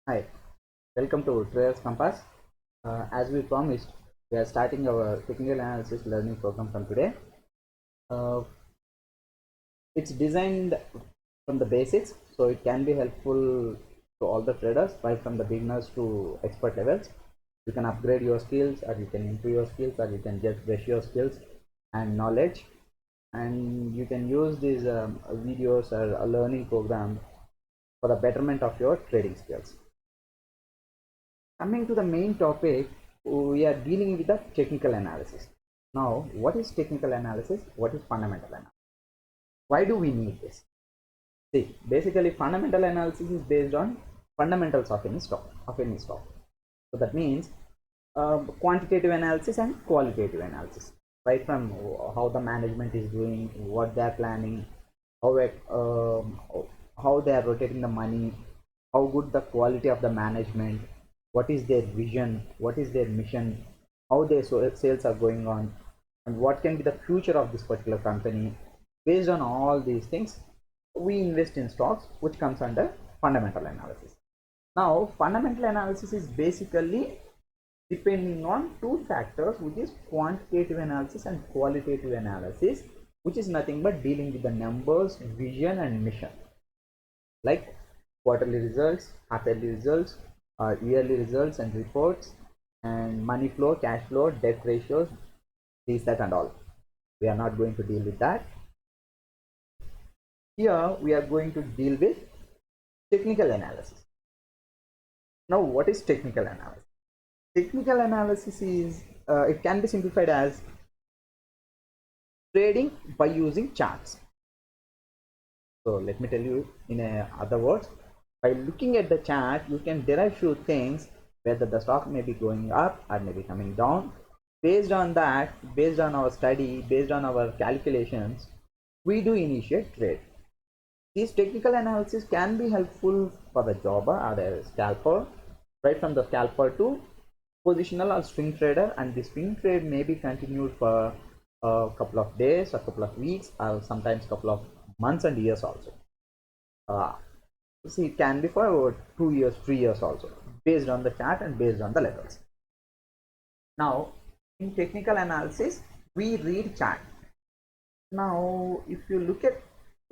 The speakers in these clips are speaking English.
Hi, welcome to Trails Compass. As we promised, we are starting our technical analysis learning program from today. Uh, it's designed from the basics, so it can be helpful to all the traders, right from the beginners to expert levels. You can upgrade your skills, or you can improve your skills, or you can just brush your skills and knowledge. And you can use these videos or a learning program for the betterment of your trading skills. Coming to the main topic, we are dealing with the technical analysis. Now, what is technical analysis? What is fundamental analysis? Why do we need this? See, basically, fundamental analysis is based on fundamentals of any stock. So that means quantitative analysis and qualitative analysis, right from how the management is doing, what they are planning, how they are rotating the money, how good the quality of the management, what is their vision, what is their mission, how their sales are going on, and what can be the future of this particular company. Based on all these things, we invest in stocks, which comes under fundamental analysis. Now, fundamental analysis is basically depending on two factors, which is quantitative analysis and qualitative analysis, which is nothing but dealing with the numbers, vision, and mission, like quarterly results, half-yearly results, yearly results and reports, and money flow, cash flow, debt ratios, this, that, and all. We are not going to deal with that. Here, we are going to deal with technical analysis. Now, what is technical analysis? Technical analysis is, it can be simplified as trading by using charts. So let me tell you in other words, by looking at the chart, you can derive few things, whether the stock may be going up or may be coming down. Based on that, based on our study, based on our calculations, we do initiate trade. This technical analysis can be helpful for the jobber or the scalper, right from the scalper to positional or swing trader, and the swing trade may be continued for a couple of days, a couple of weeks, or sometimes couple of months and years also. Uh, See, it can be for 2 years, 3 years also, based on the chart and based on the levels. Now, in technical analysis, we read chart. Now, if you look at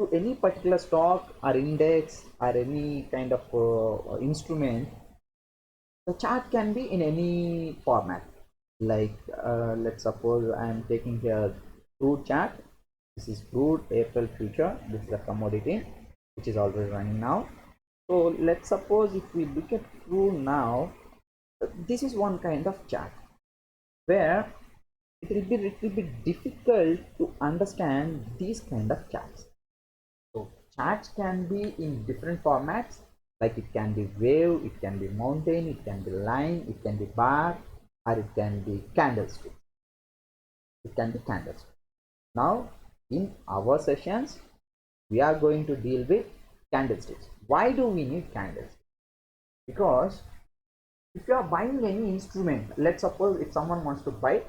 to any particular stock or index or any kind of instrument, the chart can be in any format. Like, let's suppose I am taking here crude chart. This is crude April future. This is a commodity which is already running now. So let's suppose if we look at crude now, this is one kind of chart where it will be difficult to understand these kind of charts. So charts can be in different formats, like it can be wave, it can be mountain, it can be line, it can be bar, or it can be candlestick. It can be candlestick. Now, in our sessions, we are going to deal with candlesticks. Why do we need candlesticks? Because if you are buying any instrument, let's suppose if someone wants to buy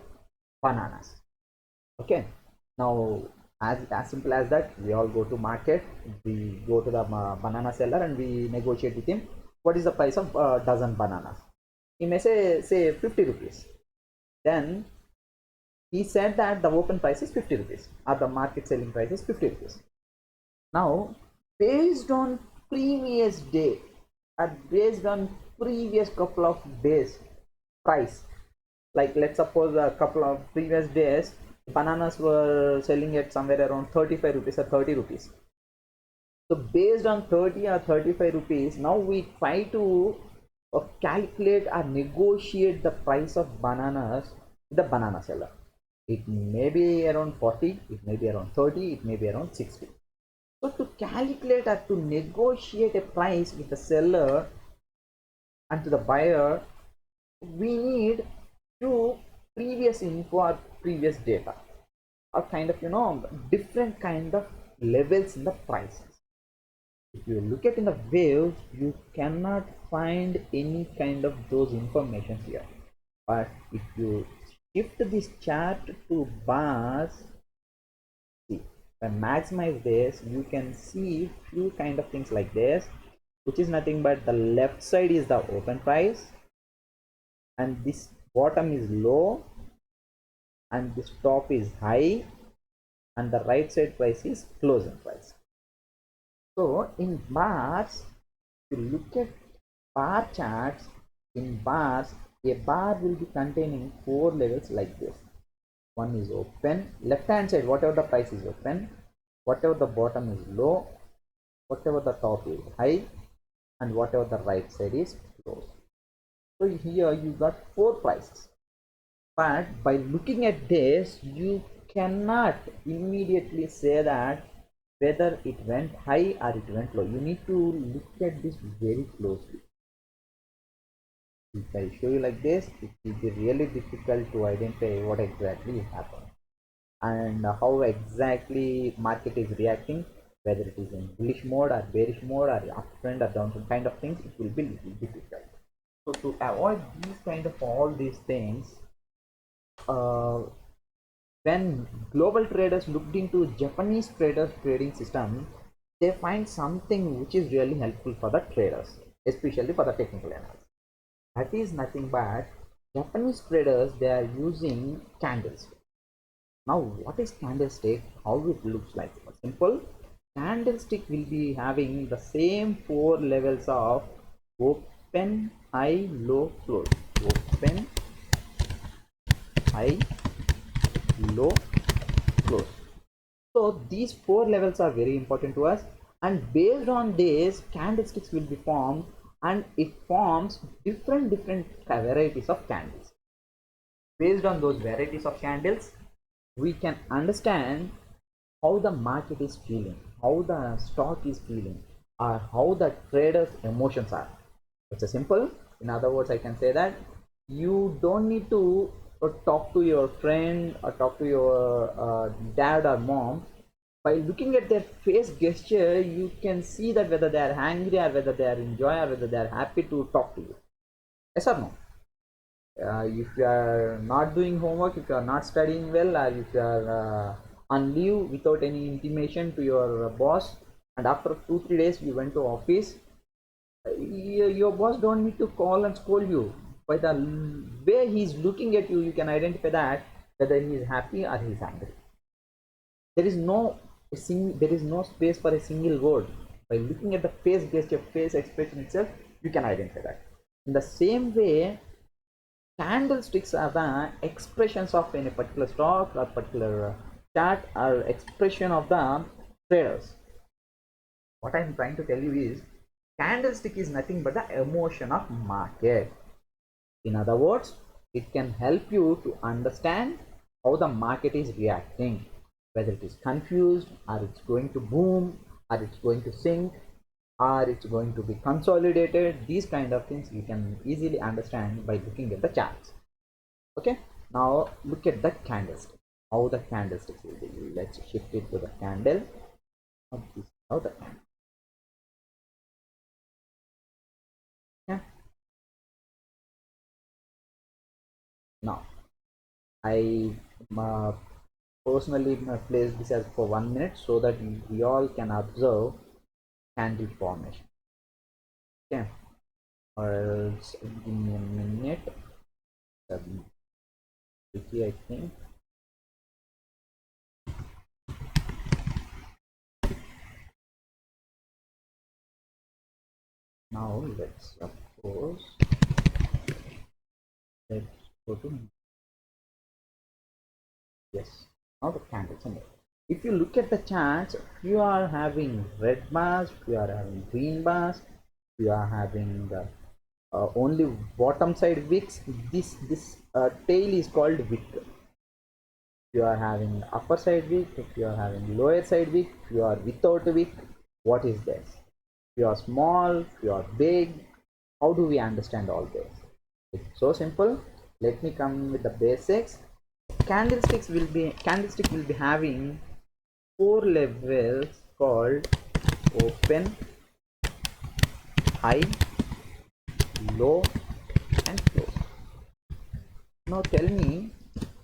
bananas, okay, now as simple as that, we all go to market, we go to the banana seller and we negotiate with him what is the price of a dozen bananas. He may say 50 rupees. Then he said that the open price is 50 rupees or the market selling price is 50 rupees. Now, based on previous day or based on previous couple of days price, like let's suppose a couple of previous days bananas were selling at somewhere around 35 rupees or 30 rupees. So based on 30 or 35 rupees, now we try to calculate or negotiate the price of bananas with the banana seller. It may be around 40, it may be around 30, it may be around 60. So to calculate or to negotiate a price with the seller and to the buyer, we need to previous info or previous data, or kind of different kind of levels in the prices. If you look at in the waves, you cannot find any kind of those information here. But if you shift this chart to bars, see, when maximize this, you can see few kind of things like this. which is nothing but the left side is the open price and this bottom is low and this top is high and the right side price is closing price. So in bars, if you look at bar charts, in bars, a bar will be containing 4 levels like this. One is open, left hand side, whatever the price is open, whatever the bottom is low, whatever the top is high, and whatever the right side is closed. So here you got 4 prices. But by looking at this, you cannot immediately say that whether it went high or it went low. You need to look at this very closely. If I show you like this, it will be really difficult to identify what exactly happened and how exactly market is reacting, whether it is in bullish mode or bearish mode or uptrend or downtrend kind of things. It will be little difficult. So to avoid these kind of all these things, when global traders looked into Japanese traders trading system, they find something which is really helpful for the traders, especially for the technical analysis. That is nothing but Japanese traders, they are using candlestick. Now what is candlestick? How it looks like? Simple. Candlestick will be having the same 4 levels of open, high, low, close. Open, high, low, close. So these 4 levels are very important to us, and based on this candlesticks will be formed and it forms different varieties of candles. Based on those varieties of candles, we can understand how the market is feeling, how the stock is feeling, or how the traders emotions are. It's a simple. In other words, I can say that you don't need to talk to your friend or talk to your dad or mom. By looking at their face gesture, you can see that whether they are angry or whether they are enjoy or whether they are happy to talk to you. Yes or no? If you are not doing homework, if you are not studying well, or if you are on leave without any intimation to your boss, and after 2-3 days you went to office, your boss don't need to call and scold you. By the way he's looking at you, you can identify that whether he is happy or he is angry. There is no space for a single word. By looking at the face gesture, face expression itself, you can identify that. In the same way, candlesticks are the expressions of any particular stock or particular chart or expression of the traders. What I'm trying to tell you is candlestick is nothing but the emotion of market. In other words, it can help you to understand how the market is reacting, whether it is confused or it's going to boom or it's going to sink or it's going to be consolidated. These kind of things you can easily understand by looking at the charts. Okay, now look at the candlestick, how the candlesticks will be. Let's shift it to the candle. How the candle. Yeah. Now I personally place this as for 1 minute so that we all can observe candle formation. Okay, or else give me a minute. I think. Now let's suppose let's go to yes. Now the candles. If you look at the charts, you are having red bars, you are having green bars, you are having the only bottom side wicks. This tail is called wick. You are having upper side wick, if you are having lower side wick, if you are without a wick, what is this? If you are small, if you are big, how do we understand all this? It's so simple. Let me come with the basics. Candlestick will be having 4 levels called open, high, low, and close. Now tell me,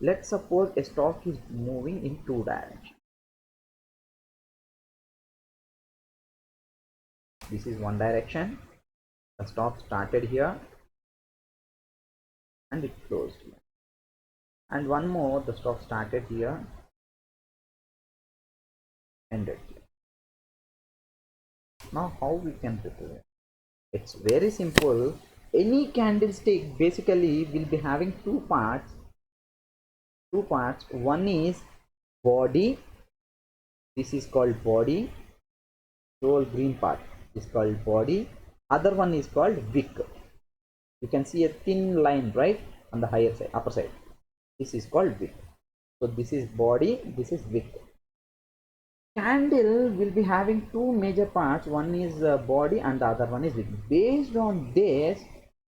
let's suppose a stock is moving in 2 directions. This is one direction. The stock started here and it closed here. And one more, the stock started here, ended here. Now how we can represent? It's very simple. Any candlestick basically will be having two parts. One is body. This is called body. The whole green part is called body. Other one is called wick. You can see a thin line right on the higher side, upper side. This is called wick. So this is body, this is wick. Candle will be having two major parts. One is body and the other one is wick. Based on this,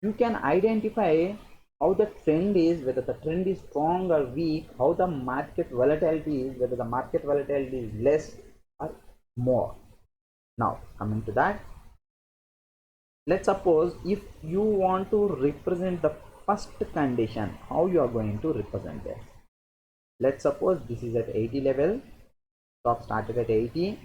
you can identify how the trend is, whether the trend is strong or weak, how the market volatility is, whether the market volatility is less or more. Now coming to that, let's suppose if you want to represent the first condition, how you are going to represent this. Let's suppose this is at 80 level. Stock started at 80,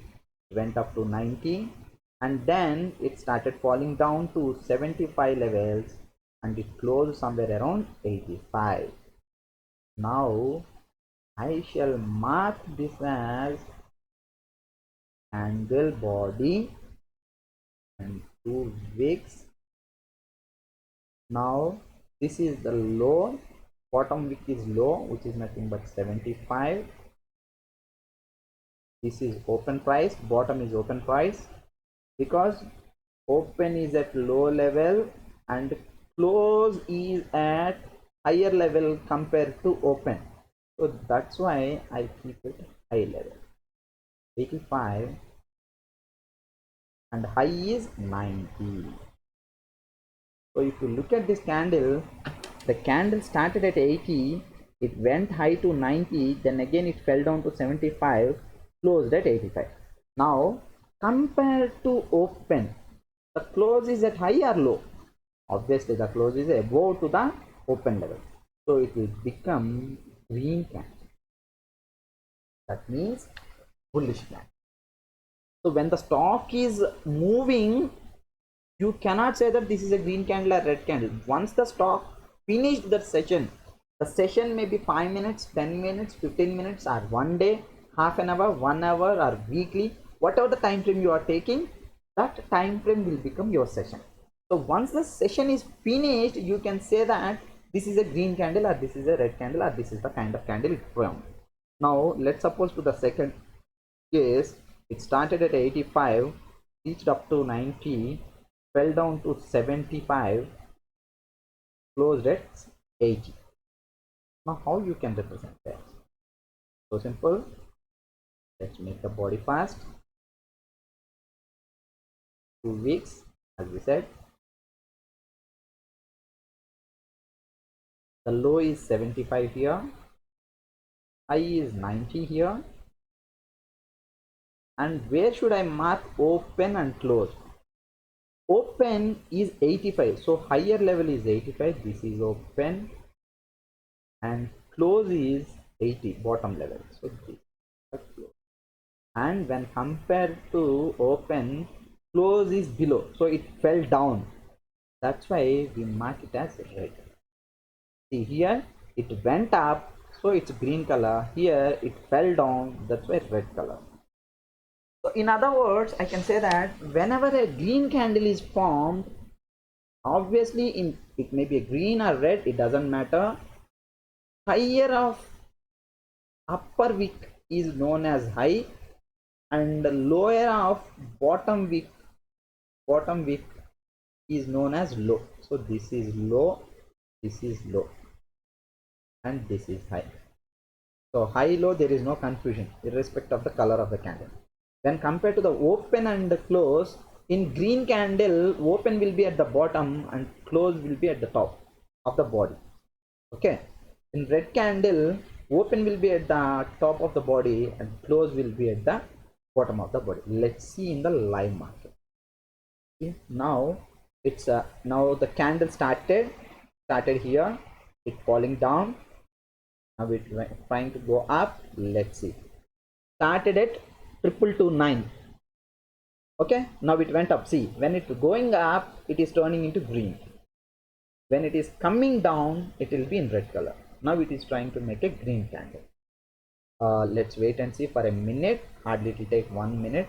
went up to 90, and then it started falling down to 75 levels and it closed somewhere around 85. Now I shall mark this as candle body and two wicks. Now this is the low, bottom wick is low, which is nothing but 75. This is open price, bottom is open price, because open is at low level and close is at higher level compared to open. So that's why I keep it high level, 85, and high is 90. So if you look at this candle, the candle started at 80, it went high to 90, then again it fell down to 75, closed at 85. Now compared to open, the close is at high or low? Obviously the close is above to the open level, so it will become green candle. That means bullish candle. So when the stock is moving, you cannot say that this is a green candle or red candle. Once the stock finished the session may be 5 minutes, 10 minutes, 15 minutes, or 1 day, half an hour, 1 hour, or weekly, whatever the time frame you are taking, that time frame will become your session. So once the session is finished, you can say that this is a green candle or this is a red candle or this is the kind of candle it formed. Now let's suppose to the second case, it started at 85, reached up to 90, fell down to 75, closed at 80. Now how you can represent that? So simple. Let's make the body fast. 2 weeks, as we said. The low is 75 here, high is 90 here, and where should I mark open and close? Open is 85, so higher level is 85, this is open, and close is 80, bottom level, so this is close. And when compared to open, close is below, so it fell down, that's why we mark it as red. See here it went up, so it's green color. Here it fell down, that's why red color. So in other words, I can say that whenever a green candle is formed, obviously it may be a green or red, it doesn't matter. Higher of upper wick is known as high, and the lower of bottom wick is known as low. So this is low, this is low, and this is high. So high low, there is no confusion irrespective of the color of the candle. When compared to the open and the close, in green candle, open will be at the bottom and close will be at the top of the body. Okay. In red candle, open will be at the top of the body and close will be at the bottom of the body. Let's see in the live market. Okay. Now it's now the candle started here, it falling down. Now it's trying to go up. Let's see. Started at 2229. Okay, now it went up. See, when it's going up, it is turning into green. When it is coming down, it will be in red color. Now it is trying to make a green candle. Let's wait and see for a minute. Hardly it will take 1 minute.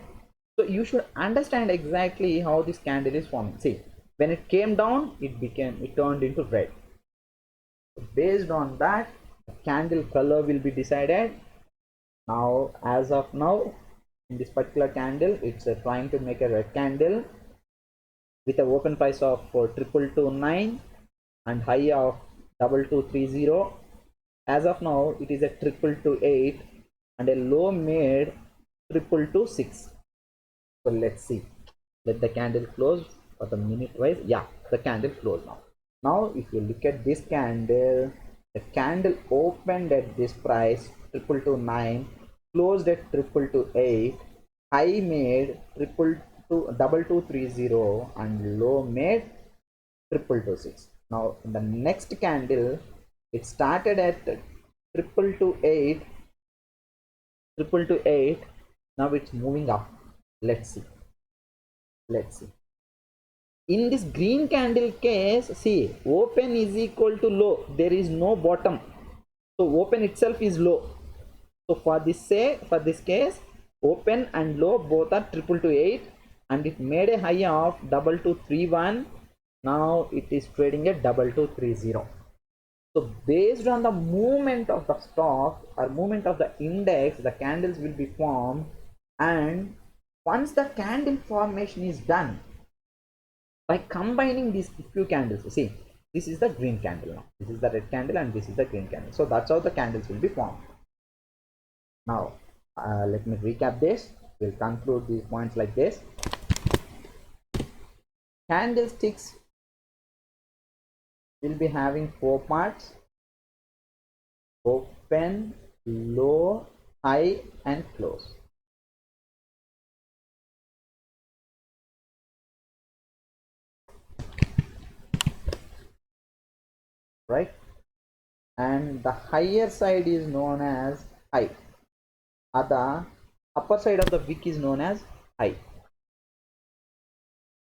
So you should understand exactly how this candle is forming. See, when it came down, it turned into red. So based on that, the candle color will be decided. Now, as of now, in this particular candle, it's trying to make a red candle with an open price of 2229 and high of 2230. As of now, it is a 2228 and a low made 2226. So let's see. Let the candle close for the minute wise. Yeah, the candle closed now. Now, if you look at this candle, the candle opened at this price 2229, closed at 2228, high made 2230, and low made 2226. Now, in the next candle, it started at 2228, now it's moving up. Let's see. In this green candle case, see, open is equal to low, there is no bottom, so open itself is low. So for this case, open and low both are 2228, and it made a high of 2231. Now it is trading at 2230. So based on the movement of the stock or movement of the index, the candles will be formed, and once the candle formation is done, by combining these few candles, see, this is the green candle, now this is the red candle and this is the green candle. So that's how the candles will be formed. Now let me recap this. We'll conclude these points like this. Candlesticks will be having 4 parts: open, low, high, and close. Right? And the higher side is known as high, or the upper side of the wick is known as high,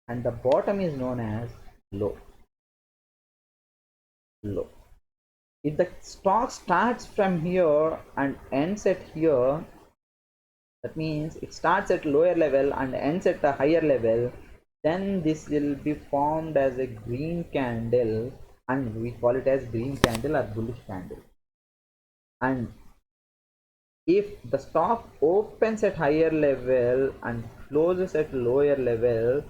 and the bottom is known as low. If the stock starts from here and ends at here, that means it starts at lower level and ends at a higher level, then this will be formed as a green candle, and we call it as green candle or bullish candle. And if the stock opens at higher level and closes at lower level,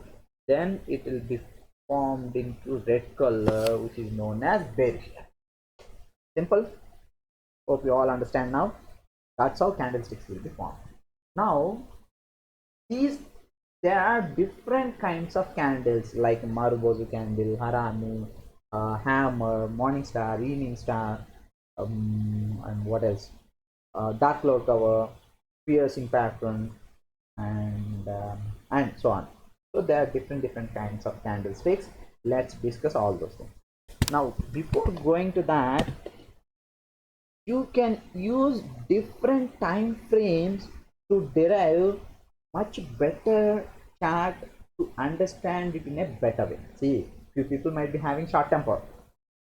then it will be formed into red color, which is known as bearish. Simple. Hope you all understand now. That's how candlesticks will be formed. Now, there are different kinds of candles like Marubozu candle, Harami, Hammer, Morning Star, Evening Star, and what else? Dark cloud cover, piercing pattern, and so on. So there are different kinds of candlesticks. Let's discuss all those things. Now, before going to that, you can use different time frames to derive much better chart to understand it in a better way. See, few people might be having short temper.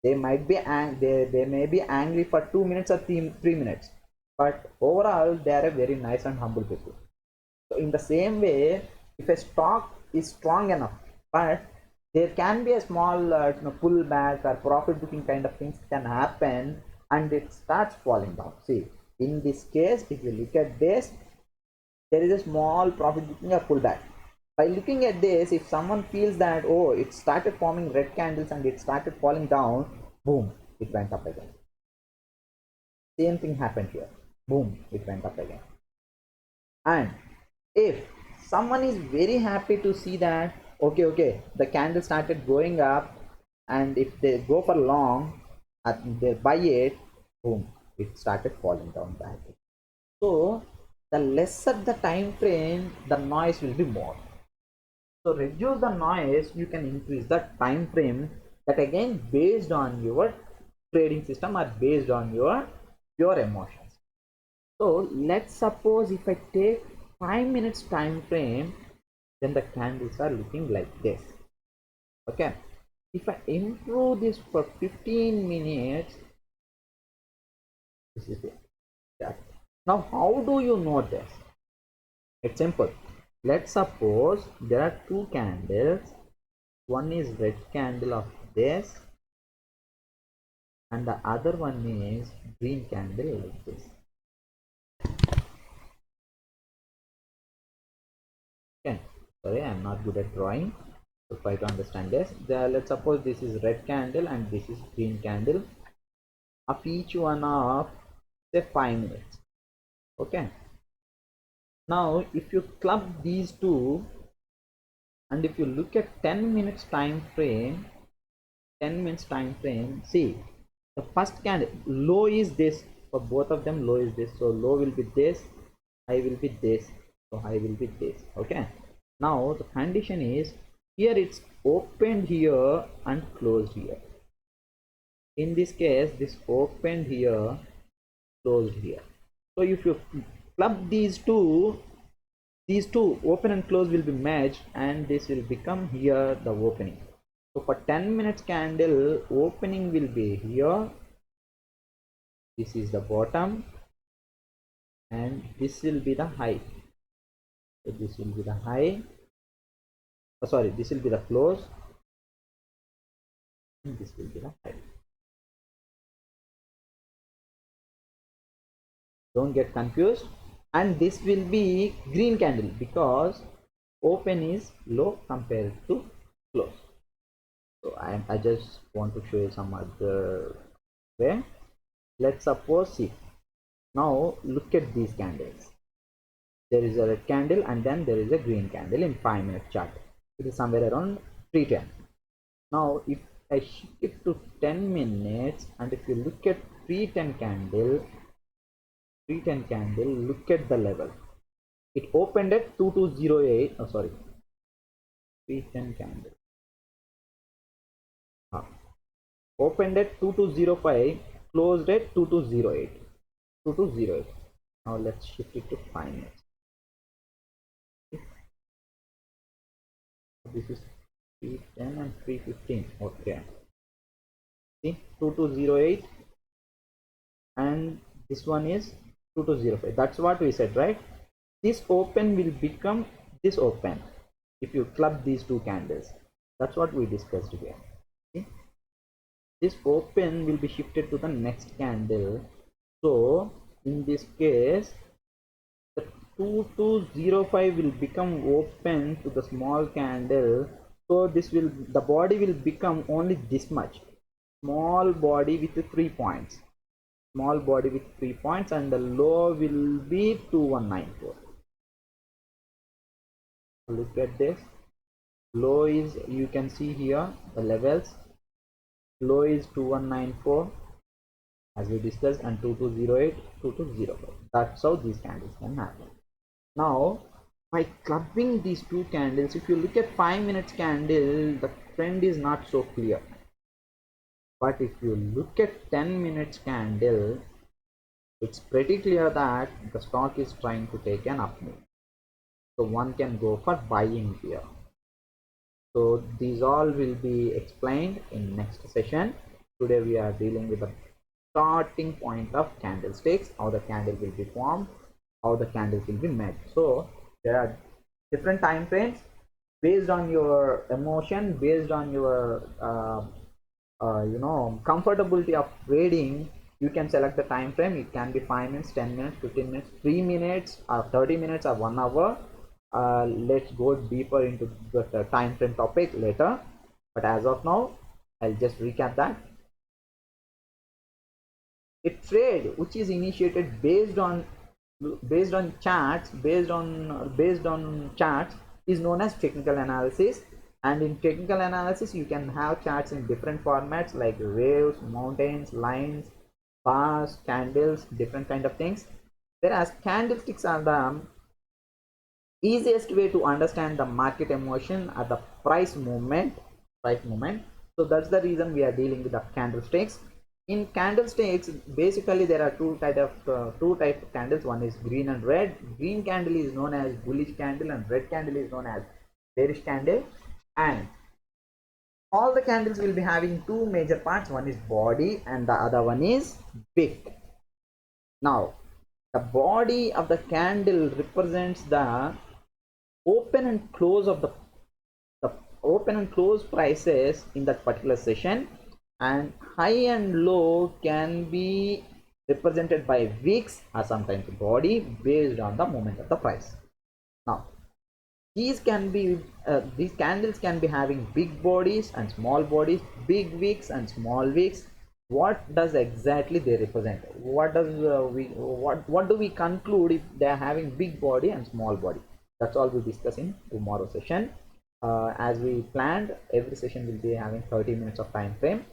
They might be they may be angry for 2 minutes or 3 minutes, but overall they are a very nice and humble people. So in the same way, if a stock is strong enough, but there can be a small pullback or profit booking kind of things can happen, and it starts falling down. See, in this case, if you look at this, there is a small profit booking or pullback. By looking at this, if someone feels that, oh, it started forming red candles and it started falling down, boom, it went up again. Same thing happened here. Boom, it went up again. And if someone is very happy to see that, okay, the candle started going up, and if they go for long and they buy it, boom, it started falling down back. So the lesser the time frame, the noise will be more. So reduce the noise, you can increase the time frame. That again based on your trading system or based on your emotions. So let's suppose if I take 5 minutes time frame, then the candles are looking like this. Okay, if I improve this for 15 minutes, this is it. Now how do you know this? It's simple. Let's suppose there are two candles. One is red candle of this and the other one is green candle like this. Okay, sorry, I'm not good at drawing, so try to understand this. Let's suppose this is red candle and this is green candle of each one of say 5 minutes. Okay, now if you club these two and if you look at 10 minutes time frame, 10 minutes time frame, see the first candle low is this. For both of them low is this, so low will be this, high will be this, so high will be this. Okay, now the condition is here it's opened here and closed here. In this case this opened here, closed here. So if you club these two open and close will be merged and this will become here the opening. So for 10 minutes candle, opening will be here, this is the bottom and this will be the high. So this will be the high, sorry, this will be the close and this will be the high. Don't get confused. And this will be green candle because open is low compared to close. So I just want to show you some other way. Let's suppose, see, now look at these candles. There is a red candle and then there is a green candle in 5-minute chart. It is somewhere around 310. Now if I shift it to 10 minutes and if you look at 310 candle, look at the level. It opened at 2208. Oh, sorry, 310 candle. Opened at 2205, closed at 2208. 2208. Now let's shift it to 5 minutes. This is 310 and 315. Okay. See, 2208 and this one is 2205. That's what we said, right? This open will become this open if you club these two candles. That's what we discussed here. See? This open will be shifted to the next candle. So in this case the 2205 will become open to the small candle. So this will, the body will become only this much, small body with 3 points, small body with 3 points, and the low will be 2194. Look at this. Low is, you can see here the levels. Low is 2194 as we discussed and 2208, 2205. That's how these candles can happen. Now by clubbing these two candles, if you look at 5 minutes candle, the trend is not so clear. But if you look at 10 minutes candle, it's pretty clear that the stock is trying to take an up move. So one can go for buying here. So these all will be explained in next session. Today we are dealing with the starting point of candlesticks, how the candle will be formed, how the candles will be made. So there are different time frames based on your emotion, based on your comfortability of trading. You can select the time frame. It can be 5 minutes, 10 minutes, 15 minutes, 3 minutes, or 30 minutes, or 1 hour. Let's go deeper into the time frame topic later, but as of now I'll just recap that a trade which is initiated based on charts, based on charts, is known as technical analysis. And in technical analysis you can have charts in different formats like waves, mountains, lines, bars, candles, different kind of things. Whereas candlesticks are the easiest way to understand the market emotion at the price movement. So that's the reason we are dealing with the candlesticks. In candlesticks, basically there are two type of candles. One is green and red. Green candle is known as bullish candle and red candle is known as bearish candle, and all the candles will be having two major parts. One is body and the other one is wick. Now the body of the candle represents the open and close of the open and close prices in that particular session, and high and low can be represented by wicks or sometimes body based on the movement of the price. Now these candles can be having big bodies and small bodies, big wicks and small wicks. What does exactly they represent? What does what do we conclude if they are having big body and small body? That's all we discuss in tomorrow session. As we planned, every session will be having 30 minutes of time frame.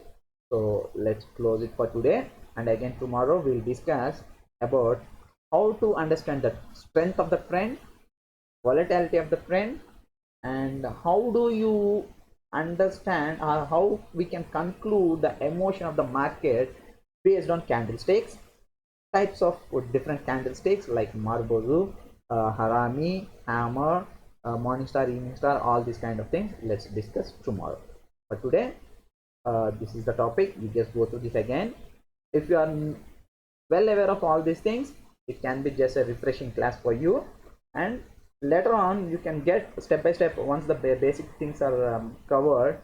So let's close it for today, and again tomorrow we'll discuss about how to understand the strength of the trend, volatility of the trend, and how do you understand how we can conclude the emotion of the market based on candlesticks, types of different candlesticks like Marbozu, Harami, Hammer, Morning Star, Evening Star, all these kind of things. Let's discuss tomorrow. But today, this is the topic. You just go through this again. If you are well aware of all these things, it can be just a refreshing class for you, and later on you can get step by step. Once the basic things are covered,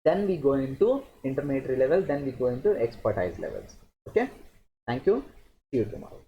then we go into intermediary level, then we go into expertise levels. Okay, thank you, see you tomorrow.